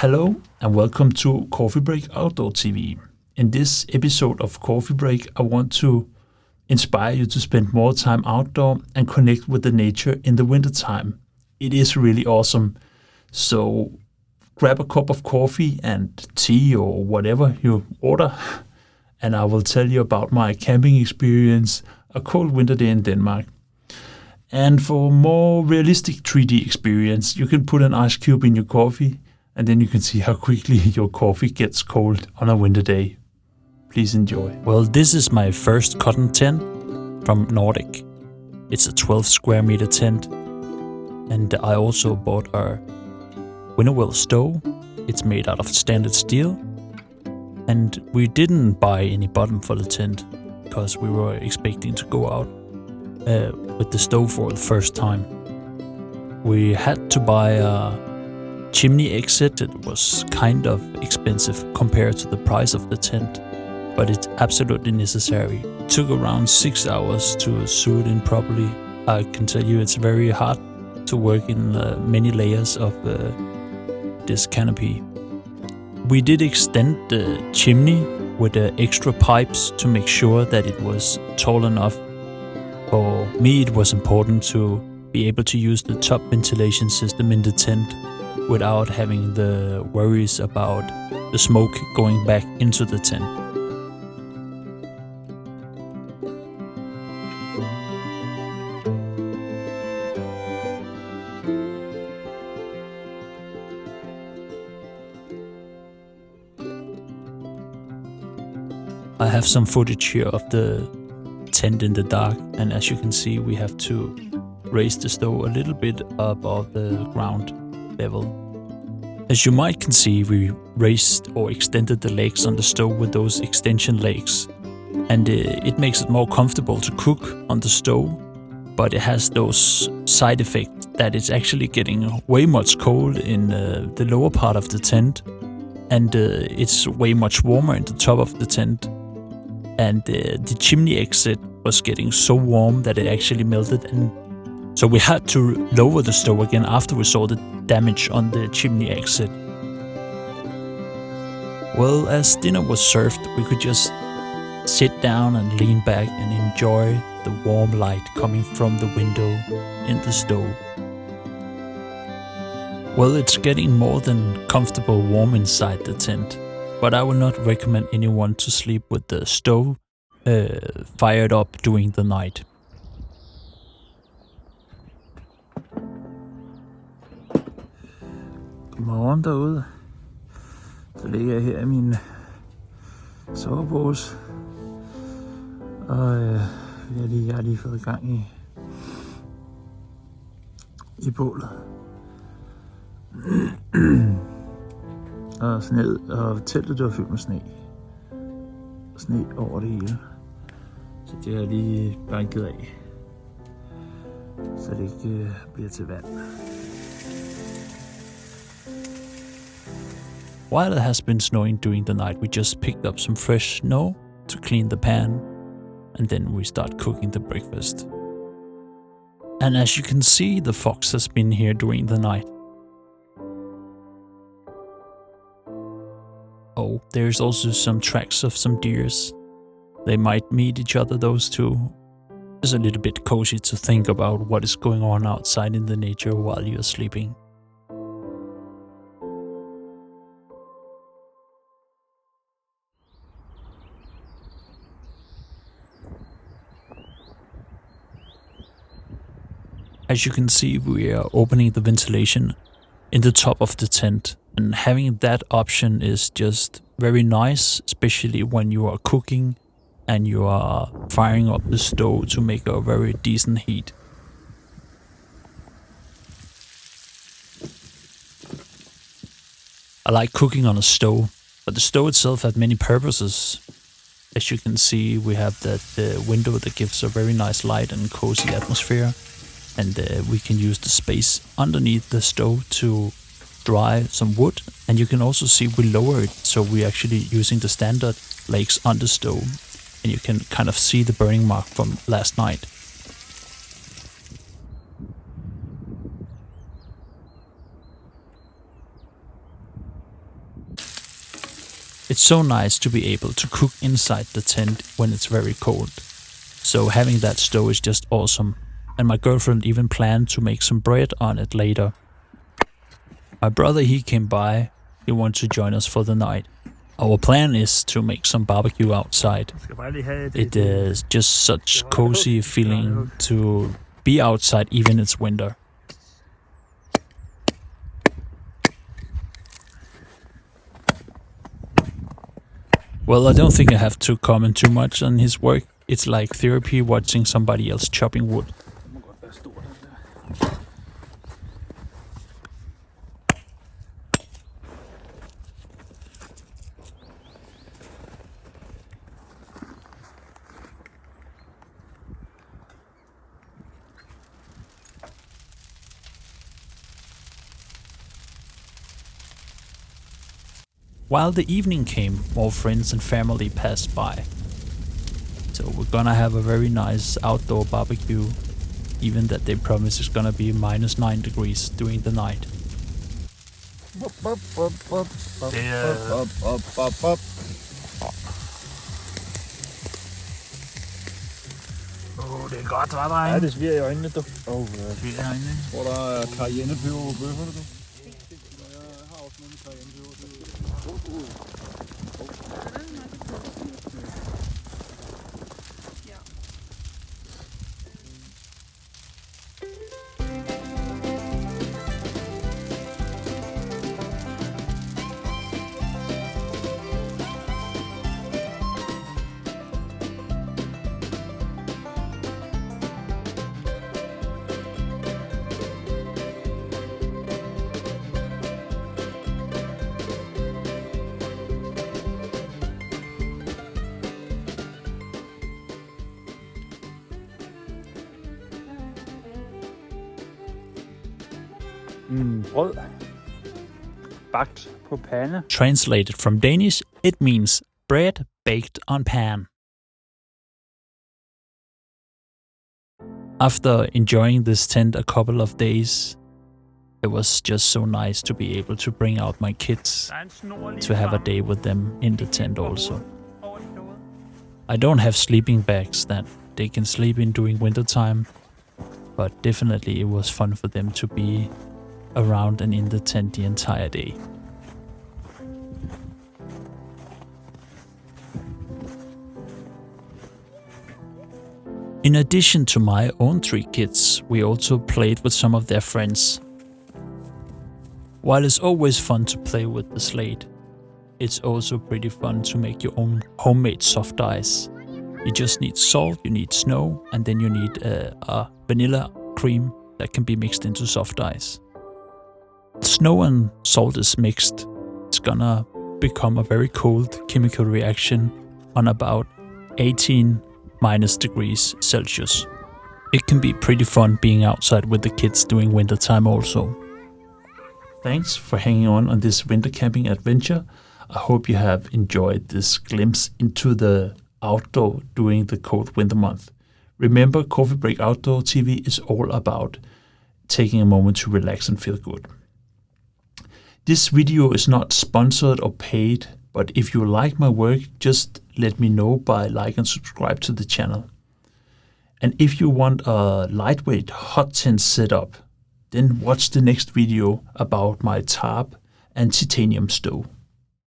Hello and welcome to Coffee Break Outdoor TV. In this episode of Coffee Break, I want to inspire you to spend more time outdoor and connect with the nature in the wintertime. It is really awesome. So grab a cup of coffee and tea or whatever you order, and I will tell you about my camping experience a cold winter day in Denmark. And for more realistic 3D experience, you can put an ice cube in your coffee, and then you can see how quickly your coffee gets cold on a winter day. Please enjoy. Well, this is my first cotton tent from Nordic. It's a 12 square meter tent, and I also bought a Winterwell stove. It's made out of standard steel, and we didn't buy any bottom for the tent because we were expecting to go out with the stove for the first time. We had to buy a chimney exit. It was kind of expensive compared to the price of the tent, but it's absolutely necessary. It took around 6 hours to sew it in properly. I can tell you it's very hard to work in many layers of this canopy. We did extend the chimney with extra pipes to make sure that it was tall enough. For me, it was important to be able to use the top ventilation system in the tent without having the worries about the smoke going back into the tent. I have some footage here of the tent in the dark, and as you can see, we have to raise the stove a little bit above the ground level. As you might can see, we raised or extended the legs on the stove with those extension legs, and it makes it more comfortable to cook on the stove, but it has those side effects that it's actually getting way much cold in the lower part of the tent, and it's way much warmer in the top of the tent. And the chimney exit was getting so warm that it actually melted, and so we had to lower the stove again after we saw the damage on the chimney exit. Well, as dinner was served, we could just sit down and lean back and enjoy the warm light coming from the window in the stove. Well, it's getting more than comfortable warm inside the tent, but I will not recommend anyone to sleep with the stove fired up during the night. Godmorgen derude. Så ligger jeg her i min sovepose, og jeg har lige fået gang i bålet. Og og teltet det var fyldt med sne. Sne over det hele. Så det har jeg lige banket af, så det ikke bliver til vand. While it has been snowing during the night, we just picked up some fresh snow to clean the pan, and then we start cooking the breakfast. And as you can see, the fox has been here during the night. Oh, there's also some tracks of some deers. They might meet each other, those two. It's a little bit cozy to think about what is going on outside in the nature while you're sleeping. As you can see, we are opening the ventilation in the top of the tent, and having that option is just very nice, especially when you are cooking and you are firing up the stove to make a very decent heat. I like cooking on a stove, but the stove itself has many purposes. As you can see, we have that window that gives a very nice light and cozy atmosphere, and we can use the space underneath the stove to dry some wood. And you can also see we lower it, so we're actually using the standard legs on the stove, and you can kind of see the burning mark from last night. It's so nice to be able to cook inside the tent when it's very cold. So having that stove is just awesome. And my girlfriend even planned to make some bread on it later. My brother, he came by. He wants to join us for the night. Our plan is to make some barbecue outside. It is just such cozy feeling to be outside even it's winter. Well, I don't think I have to comment too much on his work. It's like therapy watching somebody else chopping wood. While the evening came, more friends and family passed by. So we're gonna have a very nice outdoor barbecue, even that they promise it's gonna be -9 degrees during the night. Det er godt, hva' drenge? Ja, det sviger i øjnene, du. Sviger i øjnene. Hvor der er cayennepeber på bøfferne, du. Jeg har også noget med cayennepeber. Brød. Bagt på pande. Translated from Danish, it means bread baked on pan. After enjoying this tent a couple of days, it was just so nice to be able to bring out my kids to have a day with them in the tent also. I don't have sleeping bags that they can sleep in during wintertime, but definitely it was fun for them to be around and in the tent the entire day. In addition to my own 3 kids, we also played with some of their friends. While it's always fun to play with the slate, it's also pretty fun to make your own homemade soft ice. You just need salt, you need snow, and then you need a vanilla cream that can be mixed into soft ice. Snow and salt is mixed. It's gonna become a very cold chemical reaction on about 18 minus degrees Celsius. It can be pretty fun being outside with the kids during wintertime also. Thanks for hanging on this winter camping adventure. I hope you have enjoyed this glimpse into the outdoor during the cold winter month. Remember, Coffee Break Outdoor TV is all about taking a moment to relax and feel good. This video is not sponsored or paid, but if you like my work, just let me know by like and subscribe to the channel. And if you want a lightweight hot tent setup, then watch the next video about my tarp and titanium stove.